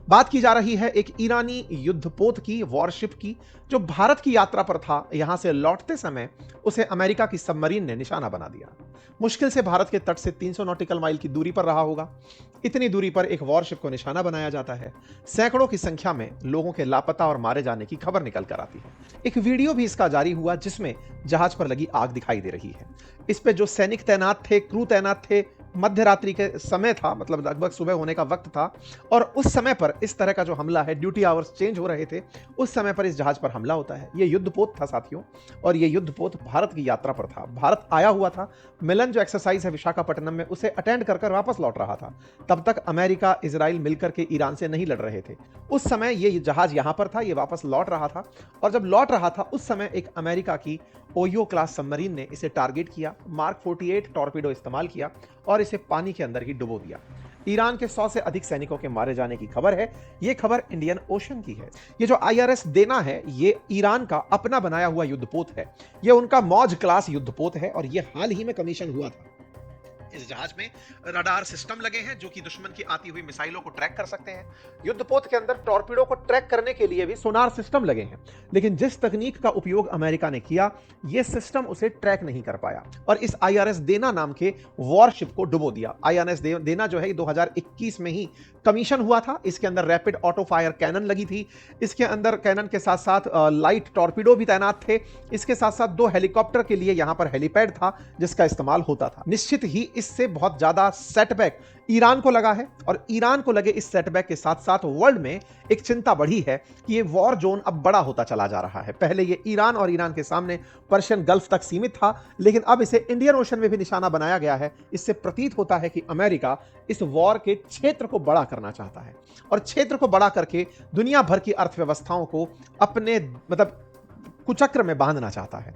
बात की जा रही है एक ईरानी युद्धपोत की, वॉरशिप की, जो भारत की यात्रा पर था। यहां से लौटते समय उसे अमेरिका की सबमरीन ने निशाना बना दिया। मुश्किल से भारत के तट से 300 नॉटिकल माइल की दूरी पर रहा होगा। इतनी दूरी पर एक वॉरशिप को निशाना बनाया जाता है। सैकड़ों की संख्या में लोगों के लापता और मारे जाने की खबर निकल कर आती है। एक वीडियो भी इसका जारी हुआ जिसमें जहाज पर लगी आग दिखाई दे रही है। इस पे जो सैनिक तैनात थे, क्रू तैनात थे, मध्य रात्रि के समय था, मतलब लगभग सुबह होने का वक्त था, और उस समय पर इस तरह का जो हमला है, ड्यूटी आवर्स चेंज हो रहे थे, उस समय पर इस जहाज पर हमला होता है। ये युद्धपोत था साथियों, और ये युद्धपोत भारत की यात्रा पर था। भारत आया हुआ था, मिलन जो एक्सरसाइज है विशाखापट्टनम में, उसे अटेंड कर कर वापस लौट रहा था। तब तक अमेरिका, इजराइल मिलकर के ईरान से नहीं लड़ रहे थे। उस समय ये जहाज यहां पर था, ये वापस लौट रहा था, और जब लौट रहा था उस समय एक अमेरिका की ओयो क्लास सबमरीन ने इसे टारगेट किया, मार्क 48 टॉर्पीडो इस्तेमाल किया और इसे पानी के अंदर ही डुबो दिया। ईरान के 100 से अधिक सैनिकों के मारे जाने की खबर है। यह खबर इंडियन ओशन की है। ये जो IRS देना है, ये ईरान का अपना बनाया हुआ युद्धपोत है। ये उनका मौज क्लास युद्धपोत है और ये हाल ही में कमीशन हुआ था। इस जहाज में रडार सिस्टम लगे हैं जो कि दुश्मन की आती हुई मिसाइलों को ट्रैक कर सकते हैं। युद्धपोत के अंदर टॉर्पीडो को ट्रैक करने के लिए भी सोनार सिस्टम लगे हैं, लेकिन जिस तकनीक का उपयोग अमेरिका ने किया, यह सिस्टम उसे ट्रैक नहीं कर पाया और इस IRS देना नाम के वॉरशिप को डुबो दिया। IRS देना जो है 2021 में ही कमीशन हुआ था। इसके अंदर रैपिड ऑटो फायर कैनन लगी थी। इसके अंदर कैनन के साथ साथ लाइट टॉर्पीडो भी तैनात थे। इसके साथ साथ 2 हेलीकॉप्टर के लिए यहां पर हेलीपैड था जिसका इस्तेमाल होता था। निश्चित ही इससे बहुत ज्यादा सेटबैक ईरान को लगा है, और ईरान को लगे इस सेटबैक के साथ साथ वर्ल्ड में एक चिंता बढ़ी है कि ये वॉर जोन अब बड़ा होता चला जा रहा है। पहले ये ईरान और ईरान के सामने पर्शियन गल्फ तक सीमित था, लेकिन अब इसे इंडियन ओशन में भी निशाना बनाया गया है। इससे प्रतीत होता है कि अमेरिका इस वॉर के क्षेत्र को बड़ा करना चाहता है और क्षेत्र को बड़ा करके दुनिया भर की अर्थव्यवस्थाओं को अपने कुचक्र में बांधना चाहता है।